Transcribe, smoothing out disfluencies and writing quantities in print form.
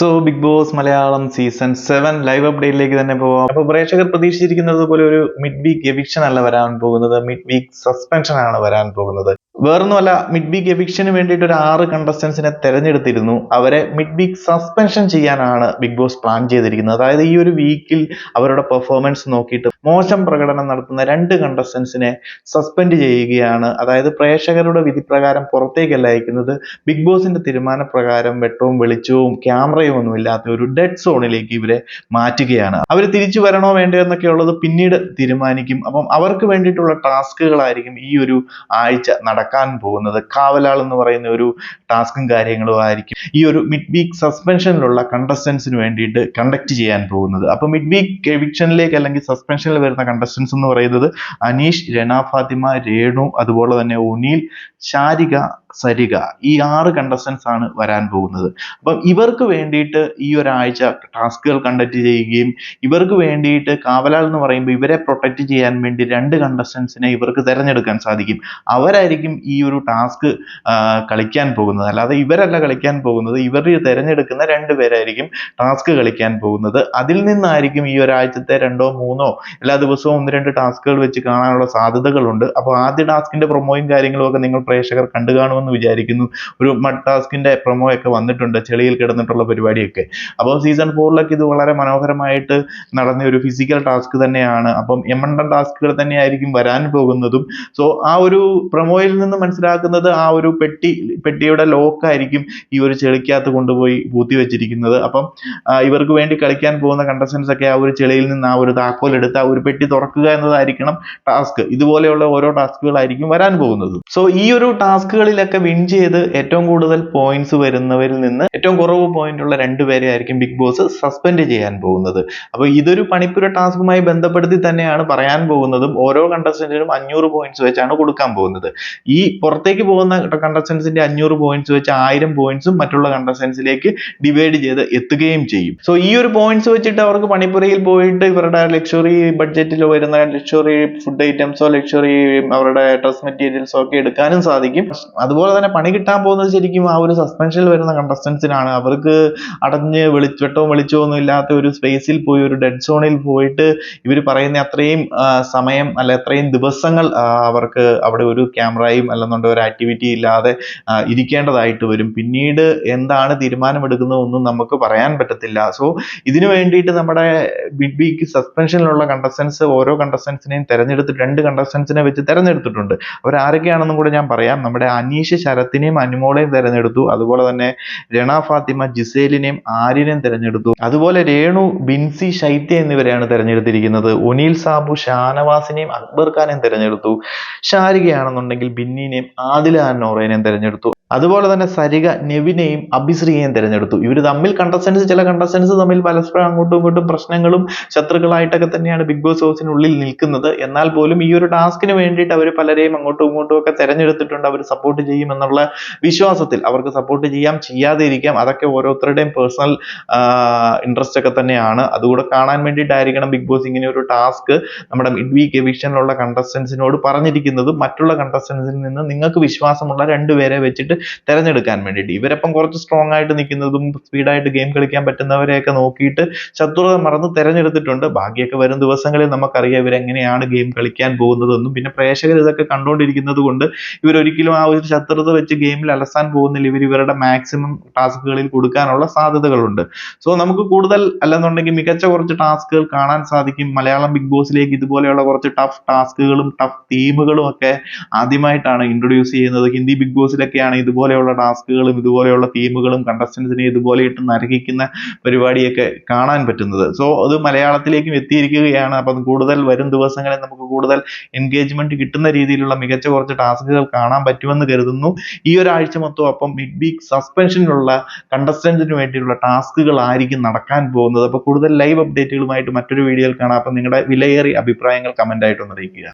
Big Boss Malayalam season 7 live അപ്ഡേറ്റിലേക്ക് തന്നെ പോവാം. അപ്പോൾ പ്രേക്ഷകർ പ്രതീക്ഷിച്ചിരിക്കുന്നത് പോലെ ഒരു മിഡ് വീക്ക് എവിക്ഷൻ അല്ല വരാൻ പോകുന്നത്, മിഡ് വീക്ക് സസ്പെൻഷൻ ആണ് വരാൻ പോകുന്നത്. വേറൊന്നുമല്ല, മിഡ് വീക്ക് എവിക്ഷന് വേണ്ടിയിട്ട് ഒരു 6 കണ്ടസ്റ്റൻസിനെ തെരഞ്ഞെടുത്തിരുന്നു. അവരെ മിഡ് വീക്ക് സസ്പെൻഷൻ ചെയ്യാനാണ് ബിഗ് ബോസ് പ്ലാൻ ചെയ്തിരിക്കുന്നത്. അതായത് ഈ ഒരു വീക്കിൽ അവരുടെ പെർഫോമൻസ് നോക്കിയിട്ട് മോശം പ്രകടനം നടത്തുന്ന 2 കണ്ടസ്റ്റൻസിനെ സസ്പെൻഡ് ചെയ്യുകയാണ്. അതായത് പ്രേക്ഷകരുടെ വിധിപ്രകാരം പുറത്തേക്കല്ല അയക്കുന്നത്, ബിഗ് ബോസിന്റെ തീരുമാനപ്രകാരം വെട്ടവും വെളിച്ചവും ക്യാമറയും ഒന്നും ഇല്ലാത്ത ഒരു ഡെഡ് സോണിലേക്ക് ഇവരെ മാറ്റുകയാണ്. അവർ തിരിച്ചു വരണോ വേണ്ടയോ എന്നൊക്കെ ഉള്ളത് പിന്നീട് തീരുമാനിക്കും. അപ്പം അവർക്ക് വേണ്ടിയിട്ടുള്ള ടാസ്കുകളായിരിക്കും ഈ ഒരു ആഴ്ച നടക്കാൻ പോകുന്നത്. കാവലാൾ എന്ന് പറയുന്ന ഒരു ടാസ്കും കാര്യങ്ങളും ആയിരിക്കും ഈ ഒരു മിഡ് വീക്ക് സസ്പെൻഷനിലുള്ള കണ്ടസ്റ്റൻസിന് വേണ്ടിയിട്ട് കണ്ടക്ട് ചെയ്യാൻ പോകുന്നത്. അപ്പൊ മിഡ് വീക്ക് എവിക്ഷനിലേക്ക് അല്ലെങ്കിൽ സസ്പെൻഷനിൽ വരുന്ന കണ്ടസ്റ്റൻസ് എന്ന് പറയുന്നത് അനീഷ്, രന ഫാത്തിമ, രേണു, അതുപോലെ തന്നെ ഒനീൽ, ശാരിക, സരിക, ഈ 6 കണ്ടസ്റ്റൻസ് ആണ് വരാൻ പോകുന്നത്. അപ്പം ഇവർക്ക് വേണ്ടിയിട്ട് ഈ ഒരാഴ്ച ടാസ്കുകൾ കണ്ടക്ട് ചെയ്യുകയും ഇവർക്ക് വേണ്ടിയിട്ട് കാവലാൾ എന്ന് പറയുമ്പോൾ ഇവരെ പ്രൊട്ടക്ട് ചെയ്യാൻ വേണ്ടി 2 കണ്ടസ്റ്റൻസിനെ ഇവർക്ക് തിരഞ്ഞെടുക്കാൻ സാധിക്കും. അവരായിരിക്കും ഈ ഒരു ടാസ്ക് കളിക്കാൻ പോകുന്നത്. അല്ലാതെ ഇവരല്ല കളിക്കാൻ പോകുന്നത്, ഇവർ തിരഞ്ഞെടുക്കുന്ന 2 പേരായിരിക്കും ടാസ്ക് കളിക്കാൻ പോകുന്നത്. അതിൽ നിന്നായിരിക്കും ഈ ഒരാഴ്ചത്തെ 2 or 3 എല്ലാ ദിവസവും 1-2 ടാസ്കുകൾ വെച്ച് കാണാനുള്ള സാധ്യതകളുണ്ട്. അപ്പോൾ ആദ്യ ടാസ്കിന്റെ പ്രൊമോയും കാര്യങ്ങളും ഒക്കെ നിങ്ങൾ പ്രേക്ഷകർ കണ്ടു കാണുമെന്ന് വിചാരിക്കുന്നു. ഒരു മഡ് ടാസ്കിന്റെ പ്രൊമോ ഒക്കെ വന്നിട്ടുണ്ട്, ചെളിയിൽ കിടന്നിട്ടുള്ള പരിപാടിയൊക്കെ. അപ്പോൾ സീസൺ 4 ഇത് വളരെ മനോഹരമായിട്ട് നടന്ന ഒരു ഫിസിക്കൽ ടാസ്ക് തന്നെയാണ്. അപ്പം എമണ്ടൻ ടാസ്കുകൾ തന്നെയായിരിക്കും വരാൻ പോകുന്നതും. സോ ആ ഒരു പ്രൊമോയിൽ നിന്ന് മനസ്സിലാക്കുന്നത് ആ ഒരു പെട്ടിയുടെ ലോക്കായിരിക്കും ഈ ഒരു ചെളിക്കകത്ത് കൊണ്ടുപോയി പൂത്തി വെച്ചിരിക്കുന്നത്. അപ്പം ഇവർക്ക് വേണ്ടി കളിക്കാൻ പോകുന്ന കണ്ടസ്റ്റൻസ് ഒക്കെ ആ ഒരു ചെളിയിൽ നിന്ന് ആ ഒരു താക്കോൽ എടുത്ത് ആ ഒരു പെട്ടി തുറക്കുക എന്നതായിരിക്കണം ടാസ്ക്. ഇതുപോലെയുള്ള ഓരോ ടാസ്കുകളായിരിക്കും വരാൻ പോകുന്നത്. സോ ഈ ഒരു ടാസ്കുകളിലൊക്കെ വിൻ ചെയ്ത് ഏറ്റവും കൂടുതൽ പോയിന്റ്സ് വരുന്നവരിൽ നിന്ന് ഏറ്റവും കുറവ് പോയിന്റ് ഉള്ള 2 പേരെ ആയിരിക്കും ബിഗ് ബോസ് സസ്പെൻഡ് ചെയ്യാൻ പോകുന്നത്. അപ്പോൾ ഇതൊരു പണിപ്പുര ടാസ്കുമായി ബന്ധപ്പെടുത്തി തന്നെയാണ് പറയാൻ പോകുന്നതും. ഓരോ കണ്ടസ്റ്റന്റിനും 500 പോയിന്റ്സ് വെച്ചാണ് കൊടുക്കാൻ പോകുന്നത്. ഈ പുറത്തേക്ക് പോകുന്ന കണ്ടസ്റ്റൻസിന്റെ 500 പോയിന്റ്സ് വെച്ച് 1000 പോയിന്റ്സും മറ്റുള്ള കണ്ടസ്റ്റൻസിലേക്ക് ഡിവൈഡ് ചെയ്ത് എത്തുകയും ചെയ്യും. സോ ഈ ഒരു പോയിന്റ്സ് വെച്ചിട്ട് അവർക്ക് പണിപ്പുരയിൽ പോയിട്ട് ഇവരുടെ ലക്ഷറി ബഡ്ജറ്റിൽ വരുന്ന ലക്ഷറി ഫുഡ് ഐറ്റംസോ ലക്ഷറി അവരുടെ ഡ്രസ് മെറ്റീരിയൽസോ ഒക്കെ എടുക്കാനും സാധിക്കും. അതുപോലെ തന്നെ പണി കിട്ടാൻ പോകുന്നത് ശരിക്കും ആ ഒരു സസ്പെൻഷനിൽ വരുന്ന കണ്ടസ്റ്റൻസിനാണ്. അവർക്ക് അടഞ്ഞ് വെട്ടവും വെളിച്ചവും ഒന്നും ഇല്ലാത്ത ഒരു സ്പേസിൽ പോയി, ഒരു ഡെഡ് സോണിൽ പോയിട്ട് ഇവർ പറയുന്ന അത്രയും സമയം അല്ല അത്രയും ദിവസങ്ങൾ അവർക്ക് അവിടെ ഒരു ക്യാമറയും അല്ലെന്നുണ്ടെങ്കിൽ ഒരു ആക്ടിവിറ്റി ഇല്ലാതെ ഇരിക്കേണ്ടതായിട്ട് വരും. പിന്നീട് എന്താണ് തീരുമാനമെടുക്കുന്നതൊന്നും നമുക്ക് പറയാൻ പറ്റത്തില്ല. സോ ഇതിനു വേണ്ടിയിട്ട് നമ്മുടെ ബിഗ് വീക്ക് സസ്പെൻഷനിലുള്ള കണ്ടസ്റ്റൻസ് ഓരോ കണ്ടസ്റ്റൻസിനെയും തെരഞ്ഞെടുത്ത് 2 കണ്ടസ്റ്റൻസിനെ വെച്ച് തെരഞ്ഞെടുത്തിട്ടുണ്ട്. അവർ ആരൊക്കെയാണെന്നും കൂടെ ഞാൻ പറയാം. നമ്മുടെ അനീഷ് ശരത്തിനെയും അനുമോളെയും തെരഞ്ഞെടുത്തു. അതുപോലെ തന്നെ രണ ഫാത്തിമ ജിസേലിനെയും ആര്യനെയും തെരഞ്ഞെടുത്തു. അതുപോലെ രേണു, ബിൻസി, ശൈത്യ എന്നിവരെയാണ് തെരഞ്ഞെടുത്തിരിക്കുന്നത്. ഒനീൽ സാബു ഷാനവാസിനെയും അക്ബർ ഖാനെയും തെരഞ്ഞെടുത്തു. ശാരികയാണെന്നുണ്ടെങ്കിൽ ബിന്നിനെയും ആദില നോറേനെയും തെരഞ്ഞെടുത്തു. അതുപോലെ തന്നെ സരിക നെവിനെയും അഭിശ്രീയെയും തെരഞ്ഞെടുത്തു. ഇവർ തമ്മിൽ ചില കണ്ടസ്റ്റൻസ് തമ്മിൽ പരസ്പരം അങ്ങോട്ടും ഇങ്ങോട്ടും പ്രശ്നങ്ങളും ശത്രുക്കളായിട്ടൊക്കെ തന്നെയാണ് ബിഗ് ബോസ് ഹൗസിനുള്ളിൽ നിൽക്കുന്നത്. എന്നാൽ പോലും ഈ ഒരു ടാസ്കിന് വേണ്ടിയിട്ട് അവർ പലരെയും അങ്ങോട്ടും ഇങ്ങോട്ടും ഒക്കെ തെരഞ്ഞെടുത്തിട്ടുണ്ട്. അവർ സപ്പോർട്ട് ചെയ്യുമെന്നുള്ള വിശ്വാസത്തിൽ. അവർക്ക് സപ്പോർട്ട് ചെയ്യാം, ചെയ്യാതെ ഇരിക്കാം, അതൊക്കെ ഓരോരുത്തരുടെയും പേഴ്സണൽ ഇൻട്രസ്റ്റ് ഒക്കെ തന്നെയാണ്. അതുകൂടെ കാണാൻ വേണ്ടിയിട്ടായിരിക്കണം ബിഗ് ബോസ് ഇങ്ങനെ ഒരു ടാസ്ക് നമ്മുടെ മിഡ് വീക്ക് എവിക്ഷനിലുള്ള കണ്ടസ്റ്റൻസിനോട് പറഞ്ഞിരിക്കുന്നതും. മറ്റുള്ള കണ്ടസ്റ്റൻസിൽ നിന്ന് നിങ്ങൾക്ക് വിശ്വാസമുള്ള 2 പേരെ വെച്ചിട്ട് തെരഞ്ഞെടുക്കാൻ വേണ്ടിയിട്ട്. ഇവരപ്പം കുറച്ച് സ്ട്രോങ് ആയിട്ട് നിൽക്കുന്നതും സ്പീഡായിട്ട് ഗെയിം കളിക്കാൻ പറ്റുന്നവരെയൊക്കെ നോക്കിയിട്ട് ശത്രുത മറന്ന് തെരഞ്ഞെടുത്തിട്ടുണ്ട്. ബാക്കിയൊക്കെ വരും ദിവസങ്ങളിൽ നമുക്കറിയാം ഇവരെങ്ങനെയാണ് ഗെയിം കളിക്കാൻ പോകുന്നതെന്നും. പിന്നെ പ്രേക്ഷകർ ഇതൊക്കെ കണ്ടുകൊണ്ടിരിക്കുന്നത് കൊണ്ട് ഇവരൊരിക്കലും ആ ഒരു ശത്രുത വെച്ച് ഗെയിമിൽ അലസാൻ പോകുന്നില്ല. ഇവരുടെ മാക്സിമം ടാസ്കുകളിൽ കൊടുക്കാനുള്ള സാധ്യതകളുണ്ട്. സോ നമുക്ക് കൂടുതൽ അല്ലെന്നുണ്ടെങ്കിൽ മികച്ച കുറച്ച് ടാസ്കുകൾ കാണാൻ സാധിക്കും. മലയാളം ബിഗ് ബോസിലേക്ക് ഇതുപോലെയുള്ള കുറച്ച് ടഫ് ടാസ്കുകളും ടഫ് തീമുകളും ഒക്കെ ആദ്യമായിട്ടാണ് ഇൻട്രൊഡ്യൂസ് ചെയ്യുന്നത്. ഹിന്ദി ബിഗ് ബോസിലൊക്കെയാണ് ഇതുപോലെയുള്ള ടാസ്കുകളും ഇതുപോലെയുള്ള തീമുകളും കണ്ടസ്റ്റൻസിനെ ഇതുപോലെ ഇട്ട് നരകിക്കുന്ന പരിപാടിയൊക്കെ കാണാൻ പറ്റുന്നത്. സോ അത് മലയാളത്തിലേക്കും എത്തിയിരിക്കുകയാണ്. അപ്പം കൂടുതൽ വരും ദിവസങ്ങളിൽ നമുക്ക് കൂടുതൽ എൻഗേജ്മെന്റ് കിട്ടുന്ന രീതിയിലുള്ള മികച്ച കുറച്ച് ടാസ്കുകൾ കാണാൻ പറ്റുമെന്ന് കരുതുന്നു. ഈ ഒരാഴ്ച മൊത്തം അപ്പം മിഡ് വീക്ക് സസ്പെൻഷനിലുള്ള കണ്ടസ്റ്റന്റിന് വേണ്ടിയുള്ള ടാസ്കുകൾ ആയിരിക്കും നടക്കാൻ പോകുന്നത്. അപ്പോൾ കൂടുതൽ ലൈവ് അപ്ഡേറ്റുകളുമായിട്ട് മറ്റൊരു വീഡിയോയിൽ കാണാം. അപ്പം നിങ്ങളുടെ വിലയേറിയ അഭിപ്രായങ്ങൾ കമന്റ് ആയിട്ടൊന്ന് അറിയിക്കുക.